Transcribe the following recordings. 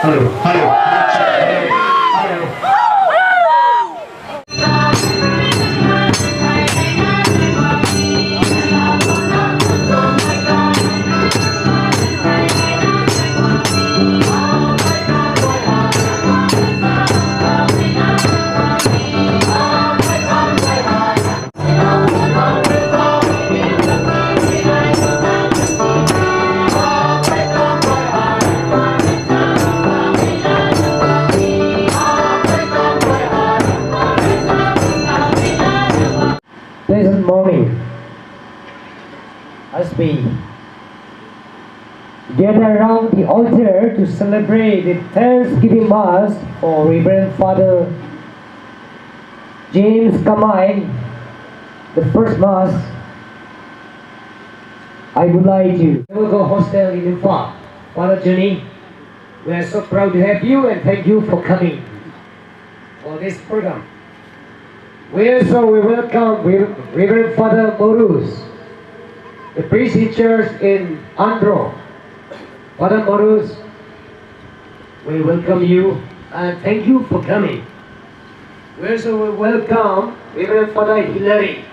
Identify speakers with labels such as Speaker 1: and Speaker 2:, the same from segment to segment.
Speaker 1: Hello, hello.
Speaker 2: Pleasant morning. As we gather around the altar to celebrate the Thanksgiving Mass for Reverend Father James Kamei, the first Mass, I would like to go hostel in Info. Father Johnny, we are so proud to have you and thank you for coming for this program. We welcome Reverend Father Morus, the priest in church in Andro. Father Morus, we welcome you and thank you for coming. We also welcome Reverend Father Hilary,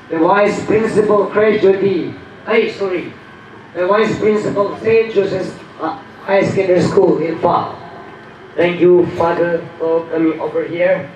Speaker 2: the Vice Principal the Vice Principal St. Joseph's High Secondary School in Fa. Thank you, Father, for coming over here.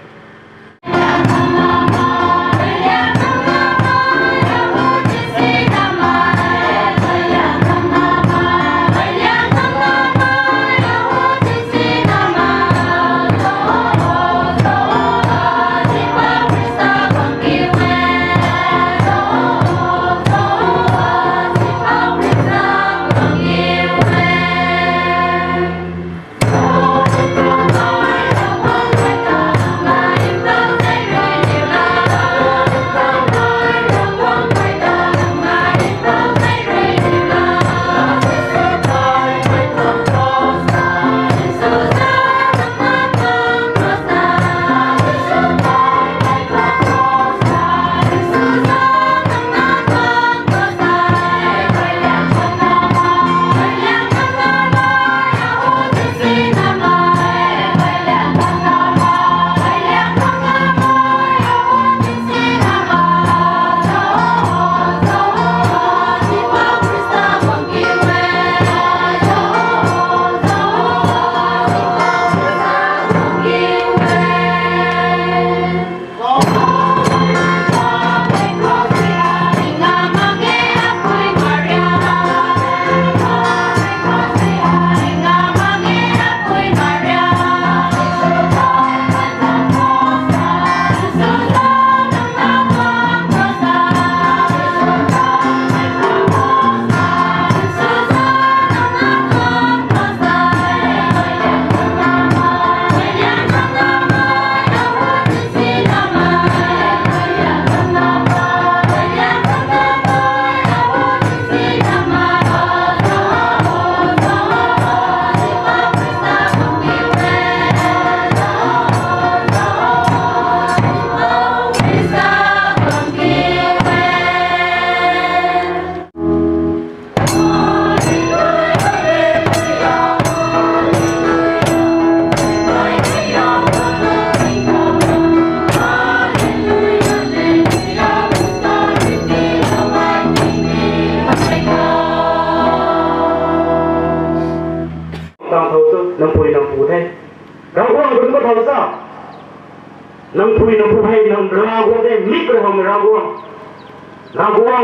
Speaker 3: nang pui nang puhai nang ragu de mikro ham raguang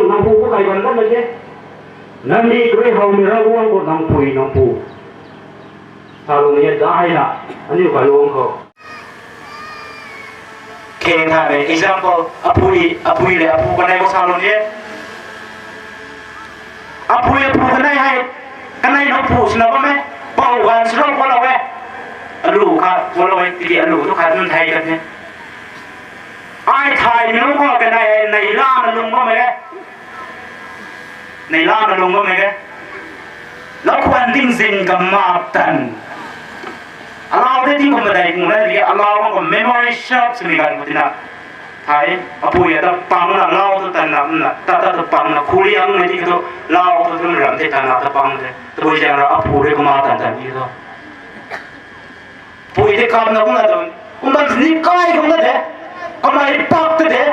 Speaker 3: nang pu kai ban kan je nang ni kre ham raguang ko nang pui nang pu salung ye dai na ani ka luang ko ke tha re example apui le apu kan ai ko salung ye apui kan ai hai kan ai no pu sna ba me pau gan sro ko la we alu kha ko la we ti alu to kha nun thai kan ne ai thai mi no ko cái này la nó lung có mày cái này la nó lung có mày cái nó quan tin sinh cầm ma tần Allah đấy thì không phải cũng là gì Allah không có memory shop sự mình cần của thế nào Thai apui ada pang na lao tu tan na ta pang na kuliang ni tu lao tu tu ram te tan na ta pang te tu jang ra apu re ko ma tan tan ni tu pui te kam na ko na tu man ni kai ko na de kamai pak te de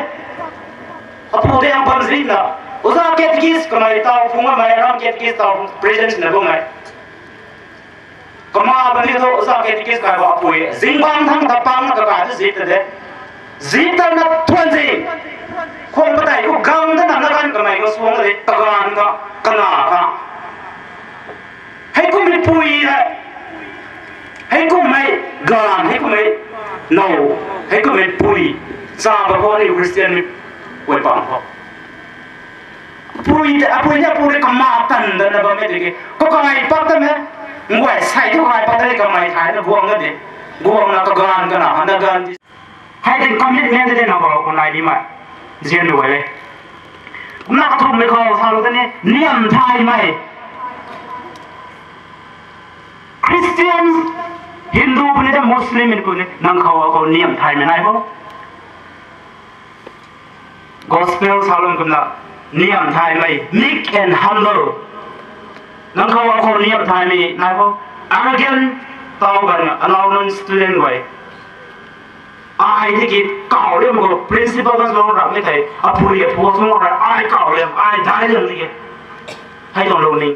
Speaker 3: apu te ang pam zri na uza ket kis kamai tau funga mai ram ket kis tau presence na ko mai kama ba ni to uza ket kis ka ba apu zing bang thang ta pang na ka zri te de zita na tuanzi kong batai ko gang da na kan kamai ko suang le tagan ka kana ka hai ko mi pui ha hai ko mai gan hai ko mai no hai ko mai pui sa ba ko ni Christian mi wei pang ho pui da pui ya pui ka ma tan da na ba me de ko kai pak ta me ngwai sai ko kai pak ta ka mai thai na guang na de guang na ka gan ka na na gan hai den commitment de na ko nai ni mai jian du le na ka thum me ko sa lu ne niam thai mai Christians Hindu pun ada Muslim pun nang khawa ko niam thai me nai ho gospel salon kuna niam thai mai meek and humble nang khawa ko niam thai me nai ho arrogant tao ban allow student way ai thì kịp cào lên một principal các con rằng như thế à phụ liệt phụ xong rồi ai cào lên ai đái lên gì hay còn luôn đi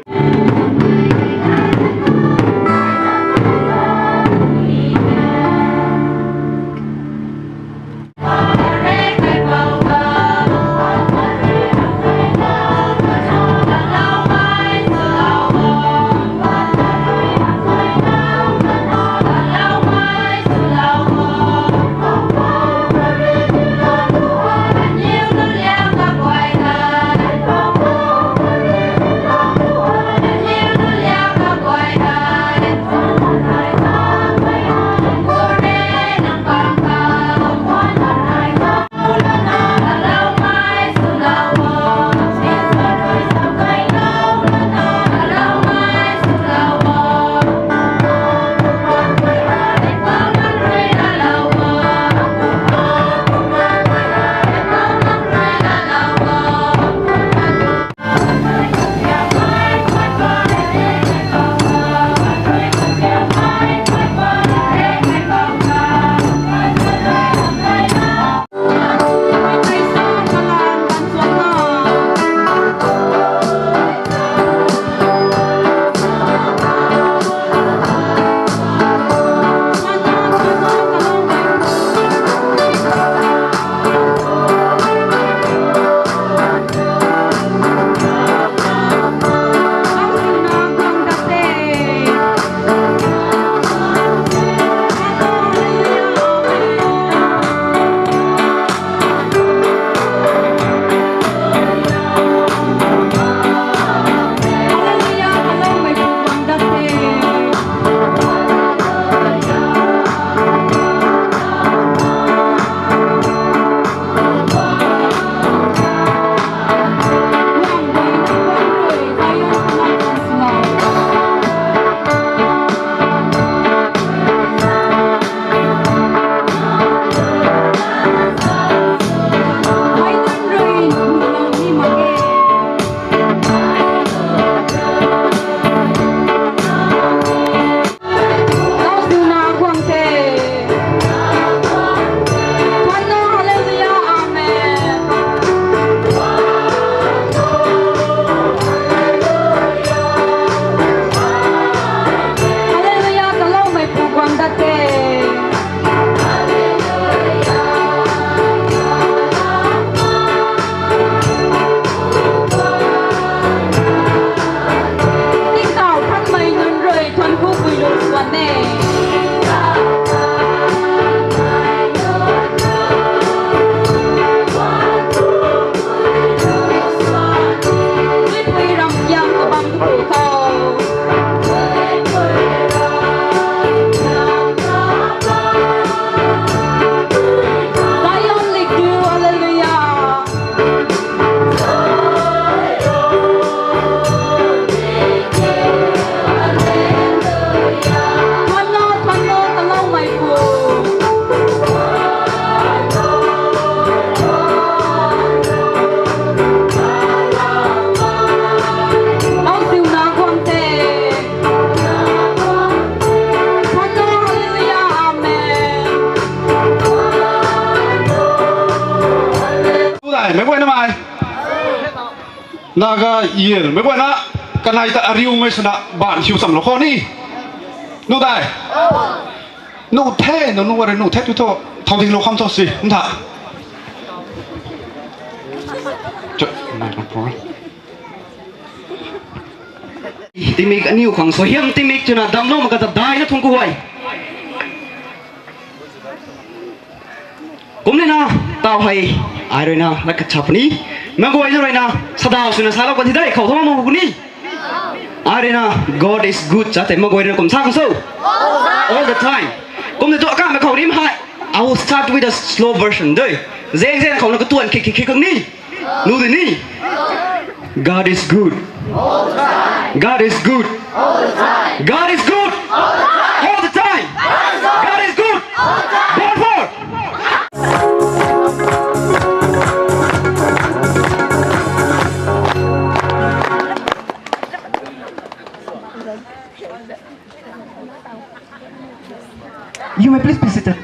Speaker 1: naga year me boy na kanai ta ariu me suna ban hiu sam lo kho ni nu dai nu the no nu wa nu the tu to thong ding lo kham to si nda chợ này nó có
Speaker 4: tìm mình cái nhiều khoảng số hiếm tìm mình cho nó đâm nó mà cái tập đai nó không có hoài cũng nên nào tao hay ai rồi nào là cái chập ní mà có ai rồi nào sao tao xin sao có thì đấy khẩu thông mà cũng ní ai rồi nào God is good chắc thế mà có ai rồi cũng sao không sao all the time cũng nên tụi các mày khẩu đi mà I will start with a slow version đấy dễ khẩu nó cái tuần kịch cứng ní nu thì ní God is good God is good God is good all the time God is good going forward. You may please be seated.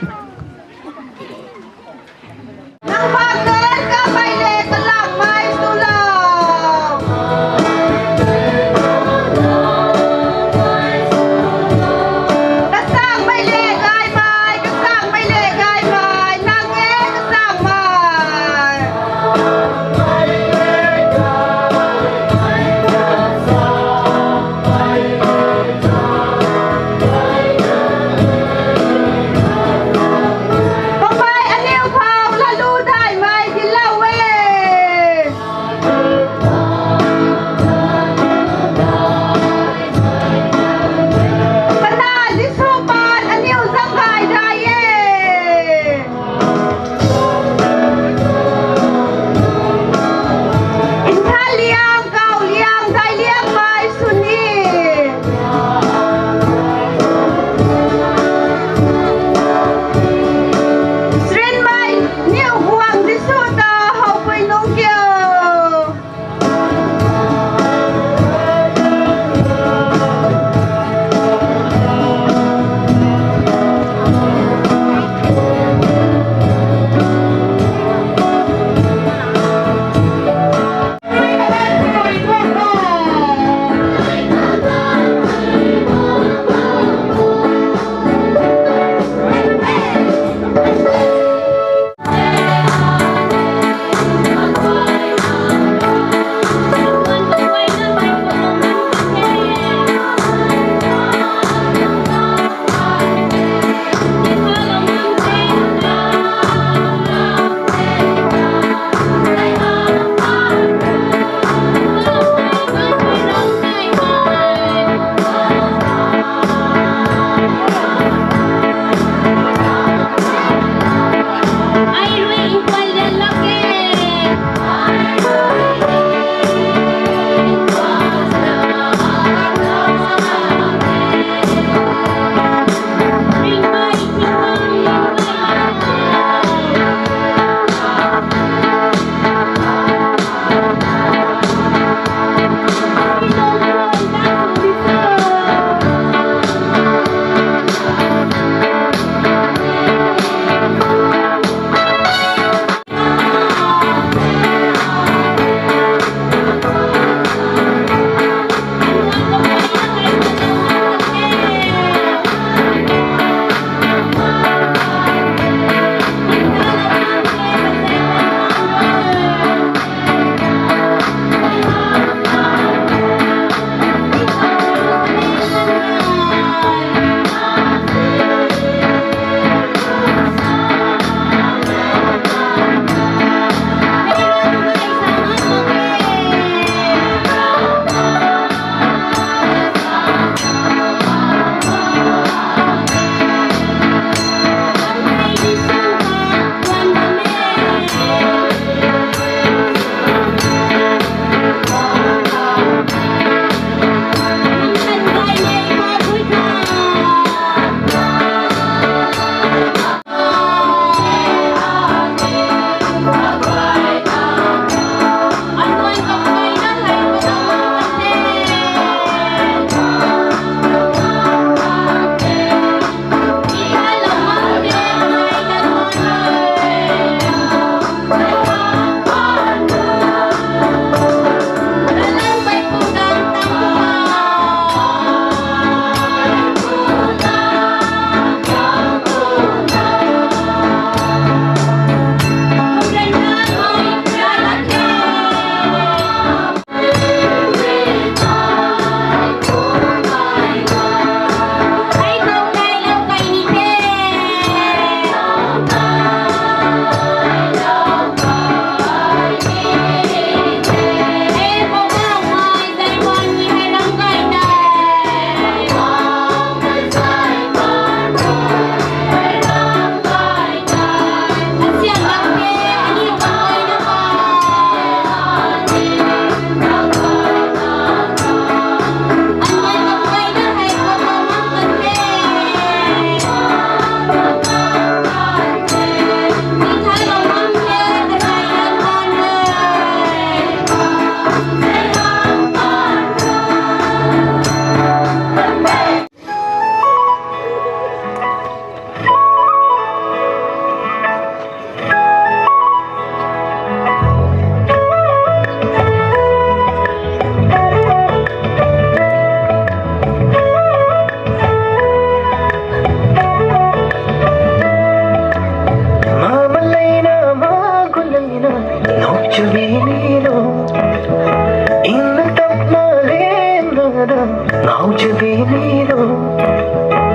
Speaker 5: Nauchabiniro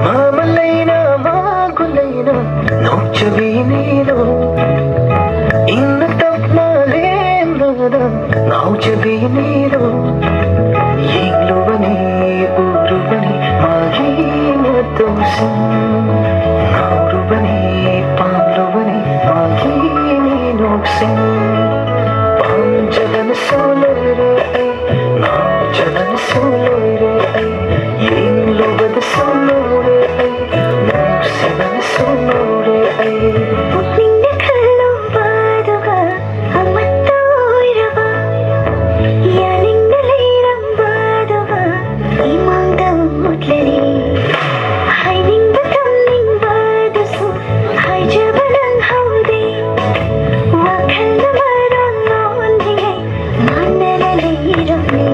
Speaker 5: Mamalaina magulaina Nauchabiniro Inna tapmalim nada Nauchabiniro Yiglubani urubani magina tosin Naurubani pamlubani magini noksin Panjalan solore ay Nauchalan solore ay Yiglubad solore ay Noksin solore ay Putninda kalong baduga Amatoiraba Yaning nalirang baduga Imanggang mutlani Haining batamning badusu Hai jabalang haudi Wakal na marang naon hingay Manala lirang ni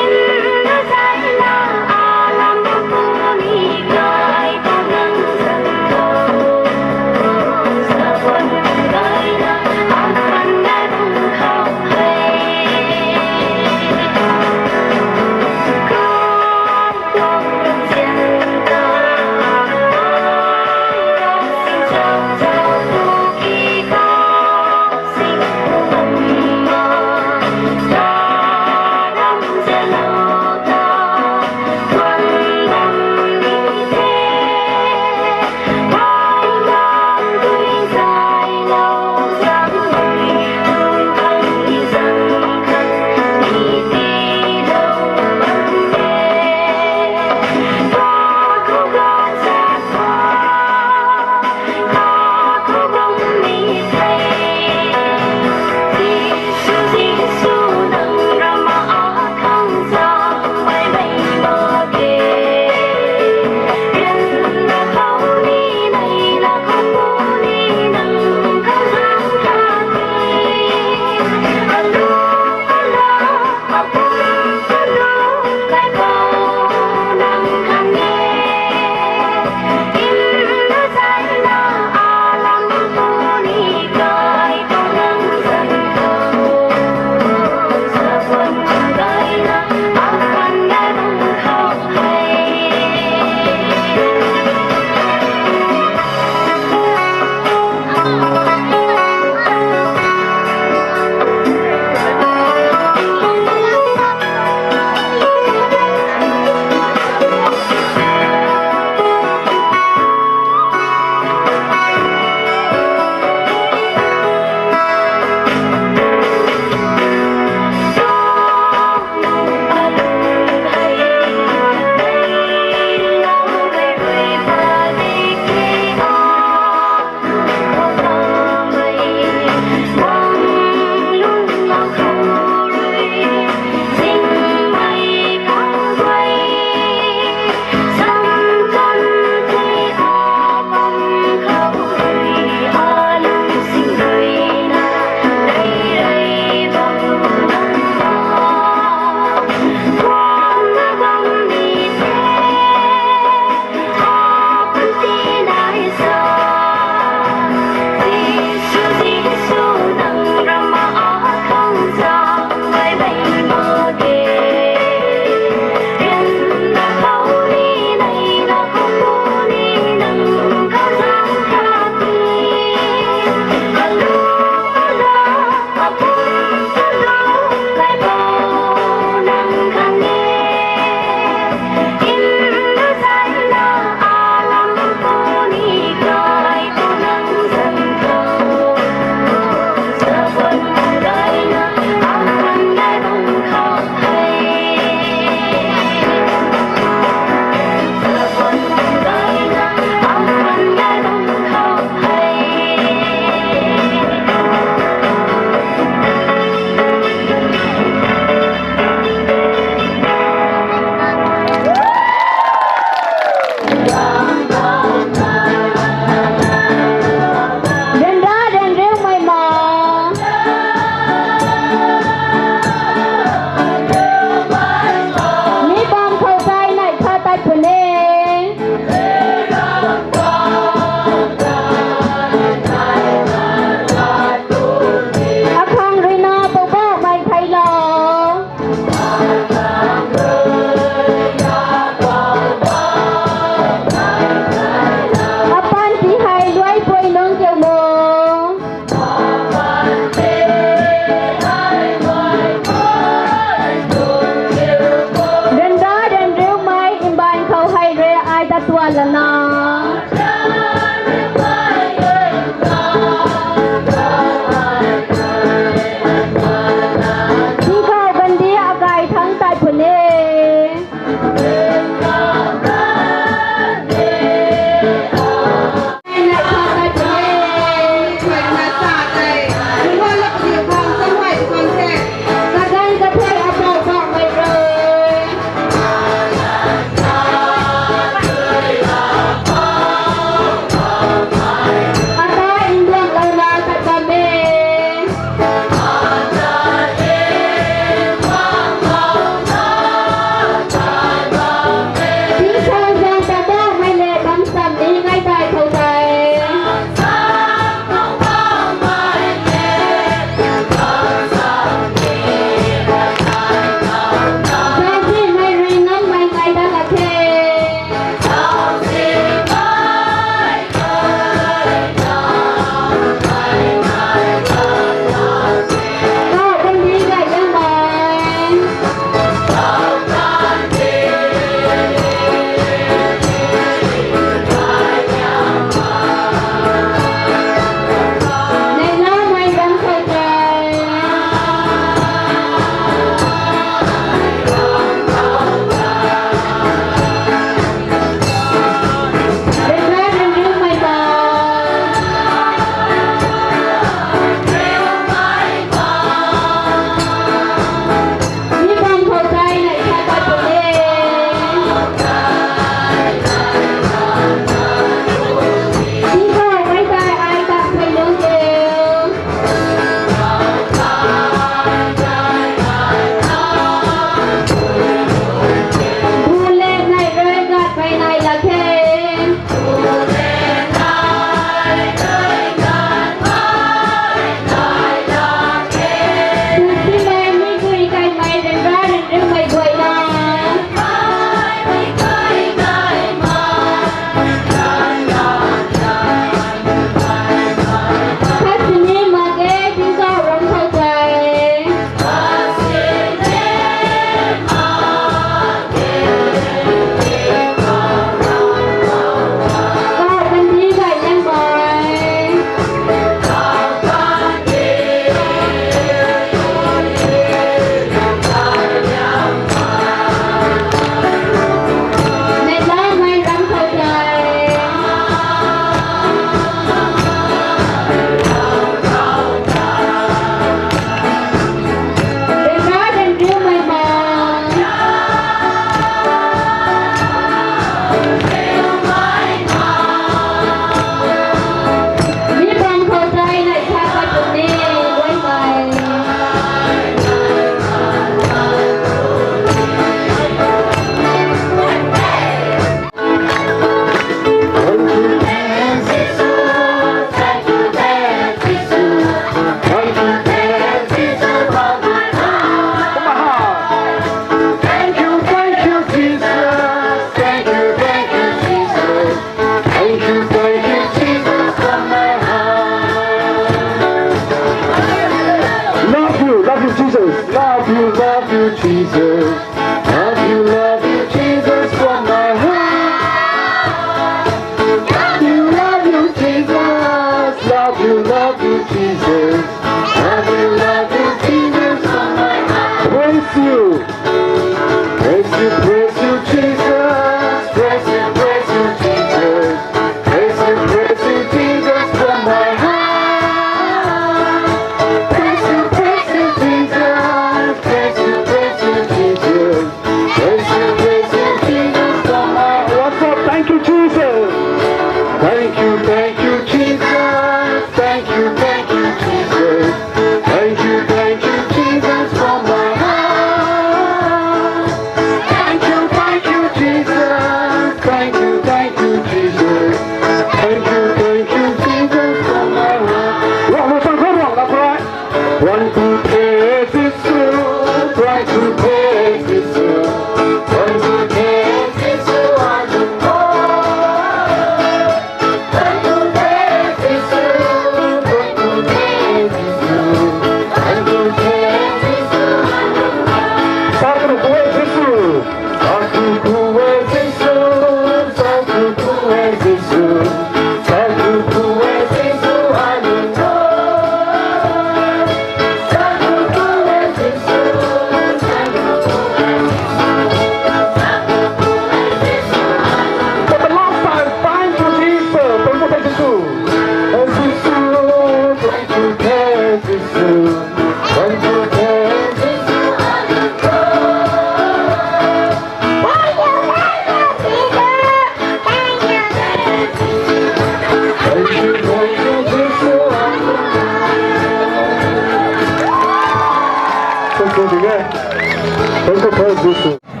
Speaker 5: Hãy subscribe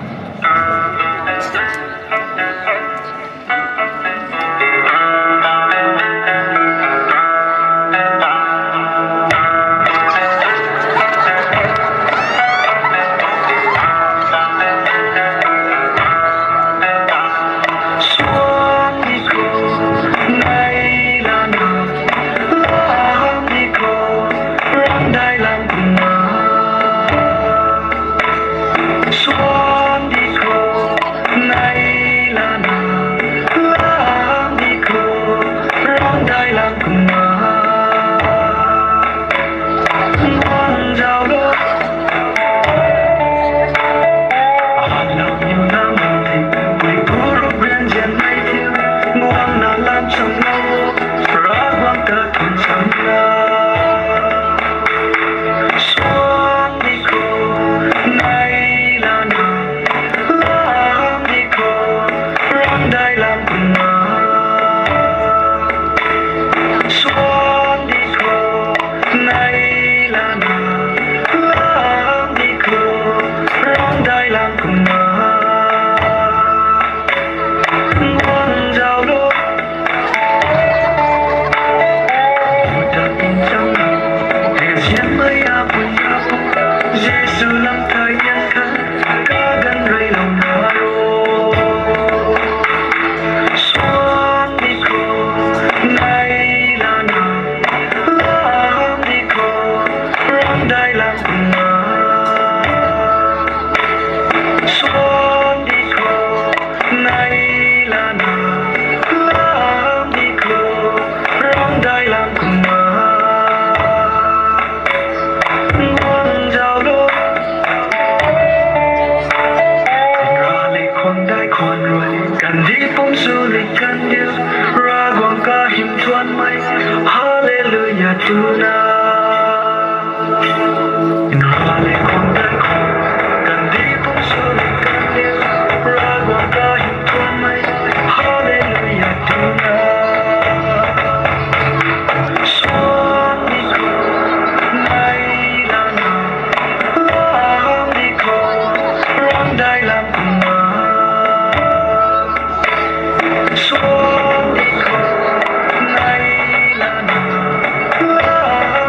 Speaker 5: cho kênh Ghiền Mì Gõ để không bỏ lỡ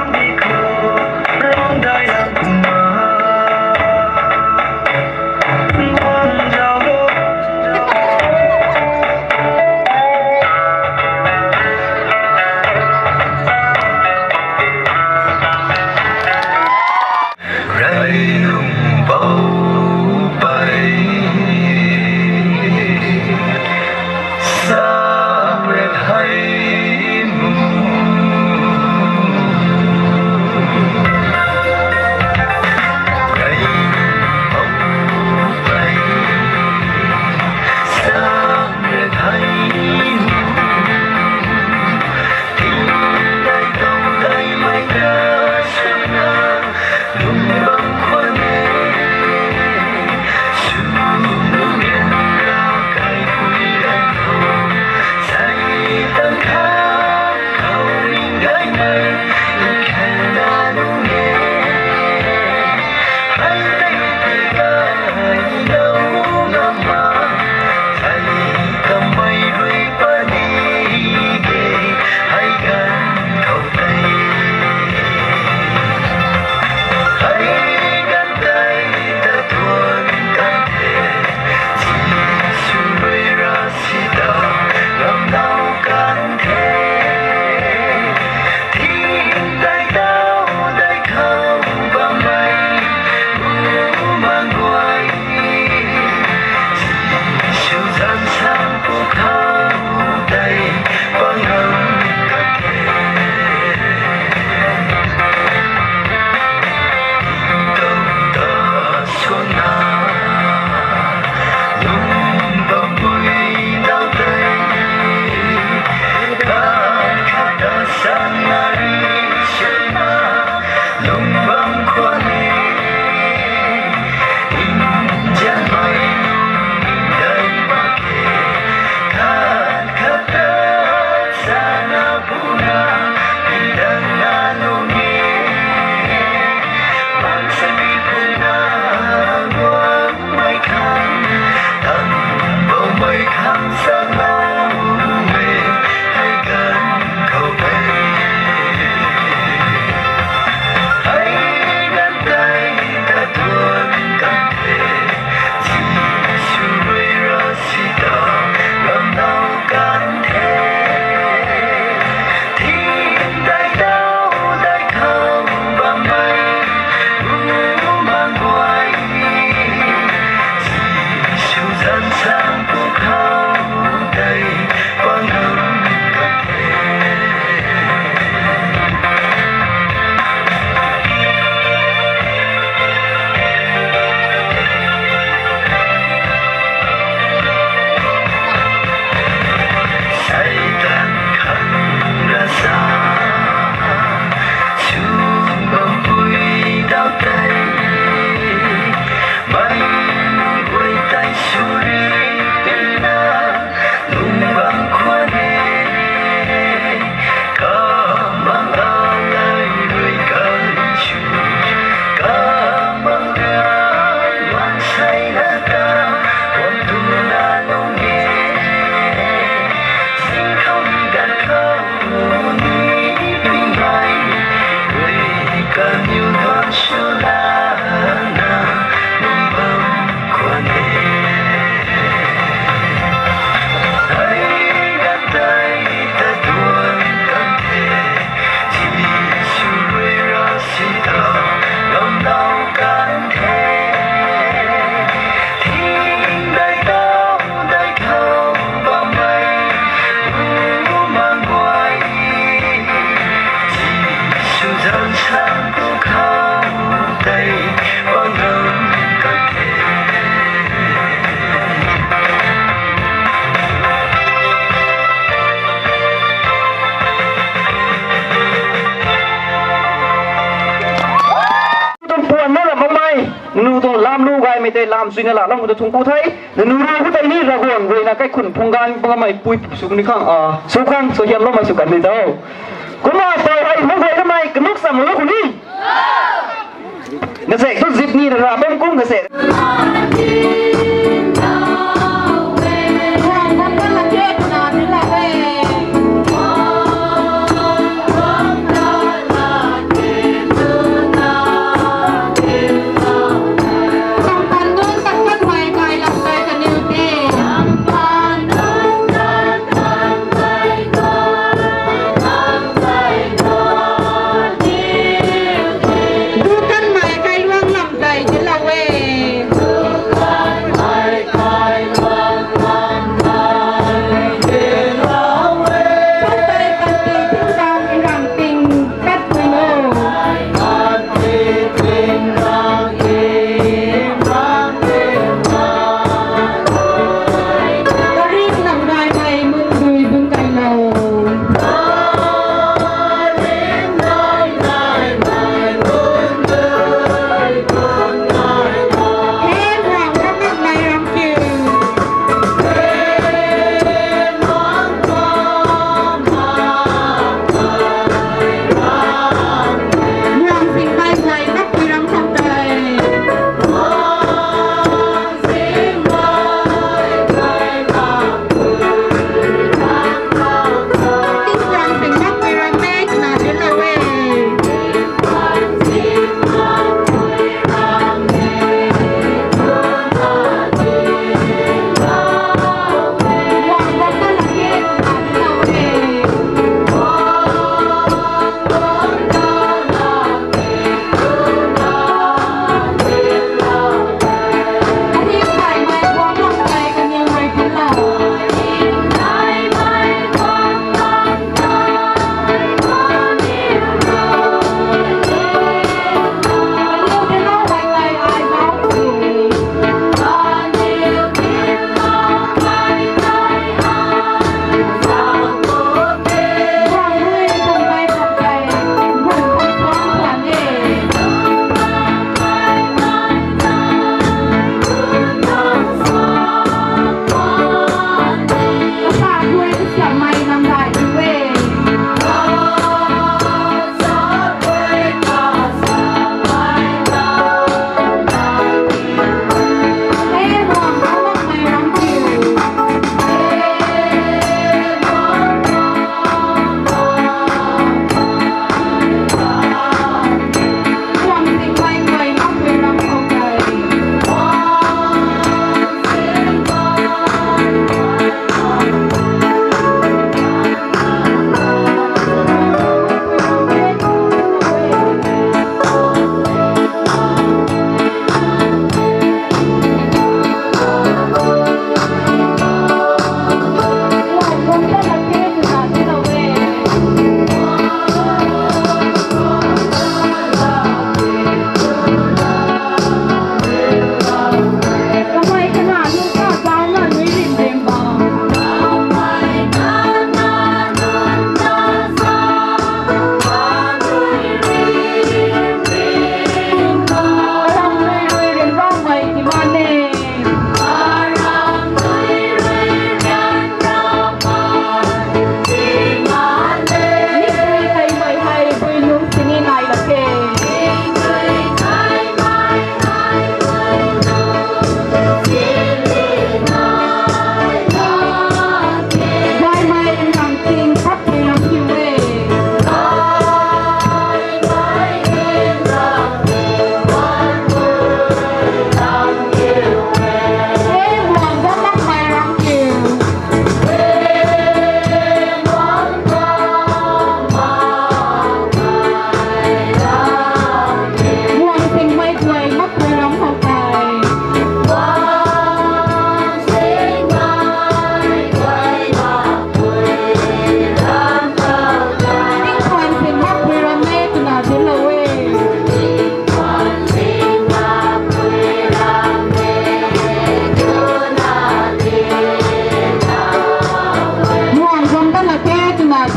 Speaker 4: ใจลามสุนละลำกุตทุ่งกูไทยนูรูกุไทยนี่ระหว่างเวนะใกล้ขุนพงการปงไม่ปุยสุกนี่ข้างสุขังโซเชียลเราไม่สุกันเลยเจ้าคุณมาต่อยไอ้มึงไปทำไมกนุกสามลูกคนนี้เกษตรทุกสิบนี่ระเบิดกุ้งเกษตร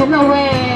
Speaker 2: in the way.